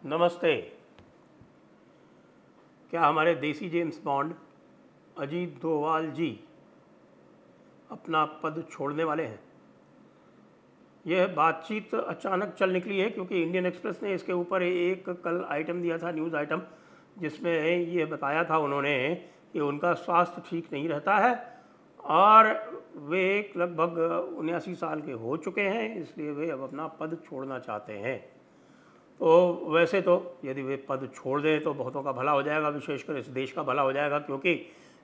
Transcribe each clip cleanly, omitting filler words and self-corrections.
नमस्ते। क्या हमारे देसी जेम्स बॉन्ड अजीत डोभाल जी अपना पद छोड़ने वाले हैं? यह बातचीत अचानक चल निकली है क्योंकि इंडियन एक्सप्रेस ने इसके ऊपर एक कल आइटम दिया था, न्यूज़ आइटम, जिसमें ये बताया था उन्होंने कि उनका स्वास्थ्य ठीक नहीं रहता है और वे लगभग 79 साल के हो चुके हैं, इसलिए वे अब अपना पद छोड़ना चाहते हैं। तो वैसे तो यदि वे पद छोड़ दें तो बहुतों का भला हो जाएगा, विशेषकर इस देश का भला हो जाएगा, क्योंकि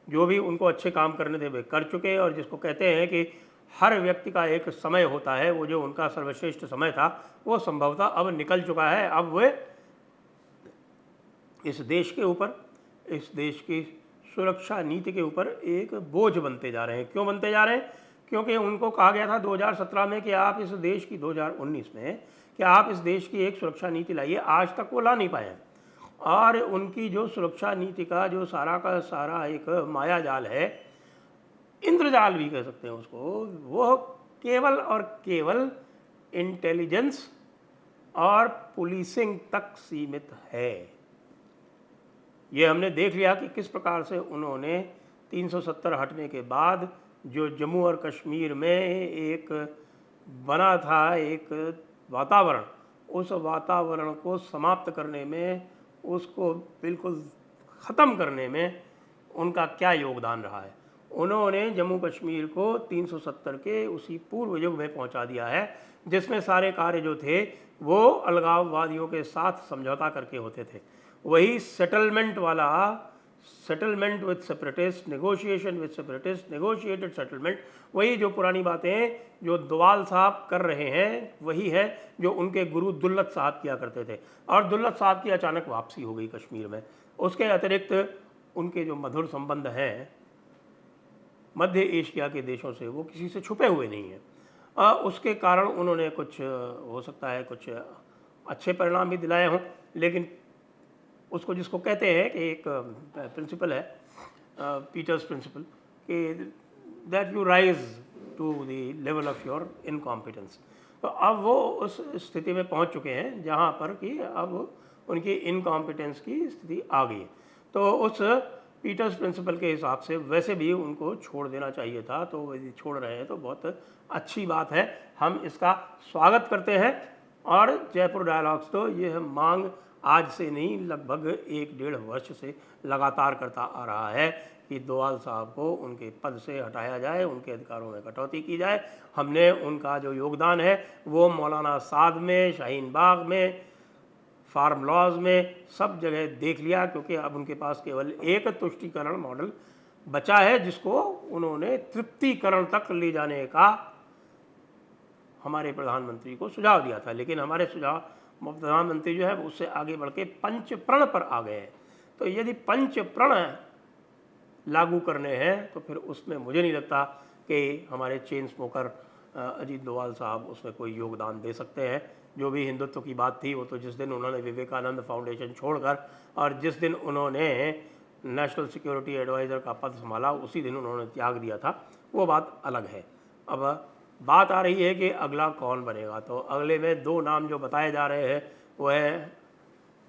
जो भी उनको अच्छे काम करने थे वे कर चुके। और जिसको कहते हैं कि हर व्यक्ति का एक समय होता है, वो जो उनका सर्वश्रेष्ठ समय था वो संभवतः अब निकल चुका है। अब वे इस देश के ऊपर, इस देश की सुरक्षा नीति के ऊपर एक बोझ बनते जा रहे हैं। क्यों बनते जा रहे हैं? क्योंकि उनको कहा गया था 2017 में कि आप इस देश की 2019 में कि आप इस देश की एक सुरक्षा नीति लाइए। आज तक वो ला नहीं पाए हैं और उनकी जो सुरक्षा नीति का जो सारा का सारा एक माया जाल है, इंद्रजाल भी कह सकते हैं उसको, वो केवल और केवल इंटेलिजेंस और पुलिसिंग तक सीमित है। ये हमने देख लिया कि किस प्रकार से उन्होंने 370 हटने के बाद जो जम्मू और कश्मीर में एक बना था एक वातावरण, उस वातावरण को समाप्त करने में, उसको बिल्कुल ख़त्म करने में उनका क्या योगदान रहा है। उन्होंने जम्मू कश्मीर को 370 के उसी पूर्व युग में पहुंचा दिया है, जिसमें सारे कार्य जो थे वो अलगाववादियों के साथ समझौता करके होते थे। वही सेटलमेंट वाला, settlement with separatist, negotiation with separatist, negotiated settlement, वही जो पुरानी बातें जो डोभाल साहब कर रहे हैं वही है जो उनके गुरु दुल्लत साहब किया करते थे। और दुल्लत साहब की अचानक वापसी हो गई कश्मीर में। उसके अतिरिक्त उनके जो मधुर संबंध हैं मध्य एशिया के देशों से, वो किसी से छुपे हुए नहीं हैं। उसके कारण उन्होंने कुछ, हो सकता है कुछ अच्छे परिणाम भी दिलाए हों, लेकिन उसको जिसको कहते हैं कि एक प्रिंसिपल है, पीटर्स प्रिंसिपल, कि that you rise to the level of your incompetence. तो अब वो उस स्थिति में पहुंच चुके हैं जहां पर कि अब उनकी इनकॉम्पिटेंस की स्थिति आ गई है। तो उस पीटर्स प्रिंसिपल के हिसाब से वैसे भी उनको छोड़ देना चाहिए था, तो यदि छोड़ रहे हैं तो बहुत अच्छी बात है, हम इसका स्वागत करते हैं। और जयपुर डायलॉग्स तो यह मांग आज से नहीं, लगभग 1-1.5 वर्ष से लगातार करता आ रहा है कि डोभाल साहब को उनके पद से हटाया जाए, उनके अधिकारों में कटौती की जाए। हमने उनका जो योगदान है वो मौलाना साद में, शाहीन बाग में, फार्म लॉज में, सब जगह देख लिया, क्योंकि अब उनके पास केवल एक तुष्टीकरण मॉडल बचा है जिसको उन्होंने तृप्तिकरण तक ले जाने का हमारे प्रधानमंत्री को सुझाव दिया था। लेकिन हमारे सुझाव, प्रधानमंत्री जो है उससे आगे बढ़ के पंच प्रण पर आ गए हैं। तो यदि पंच प्रण लागू करने हैं तो फिर उसमें मुझे नहीं लगता कि हमारे चेन स्मोकर अजीत डोभाल साहब उसमें कोई योगदान दे सकते हैं। जो भी हिंदुत्व की बात थी वो तो जिस दिन उन्होंने विवेकानंद फाउंडेशन छोड़कर और जिस दिन उन्होंने नेशनल सिक्योरिटी एडवाइज़र का पद संभाला उसी दिन उन्होंने त्याग दिया था, वो बात अलग है। अब बात आ रही है कि अगला कौन बनेगा। तो अगले में 2 नाम जो बताए जा रहे हैं वो है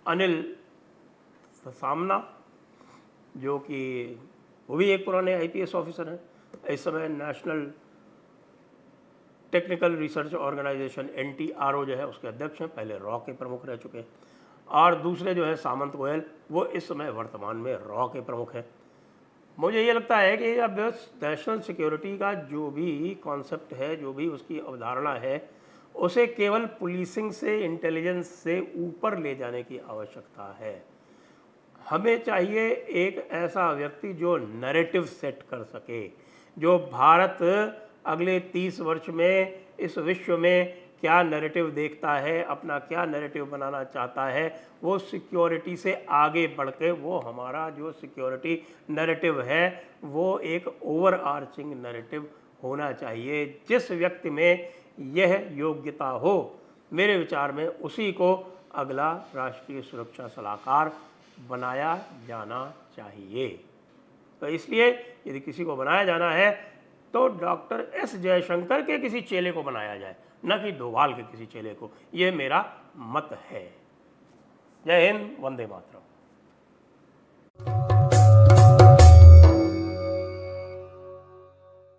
अनिल सामना, जो कि वो भी एक पुराने आईपीएस ऑफिसर हैं, इस समय national technical research organisation NTRO जो है उसके अध्यक्ष हैं, पहले रॉ के प्रमुख रह चुके हैं। और दूसरे जो है सामंत गोयल, वो इस समय वर्तमान में रॉ के प्रमुख हैं। मुझे ये लगता है कि अब नेशनल सिक्योरिटी का जो भी कॉन्सेप्ट है, जो भी उसकी अवधारणा है, उसे केवल पुलिसिंग से, इंटेलिजेंस से ऊपर ले जाने की आवश्यकता है। हमें चाहिए एक ऐसा व्यक्ति जो नैरेटिव सेट कर सके, जो भारत अगले 30 वर्ष में इस विश्व में क्या नैरेटिव देखता है, अपना क्या नैरेटिव बनाना चाहता है, वो सिक्योरिटी से आगे बढ़ के वो हमारा जो सिक्योरिटी नैरेटिव है वो एक ओवर आर्चिंग नैरेटिव होना चाहिए। जिस व्यक्ति में यह योग्यता हो, मेरे विचार में उसी को अगला राष्ट्रीय सुरक्षा सलाहकार बनाया जाना चाहिए। तो इसलिए यदि किसी को बनाया जाना है तो डॉक्टर एस जयशंकर के किसी चेले को बनाया जाए, न कि डोभाल के किसी चेले को। ये मेरा मत है। जय हिंद, वंदे मातरम।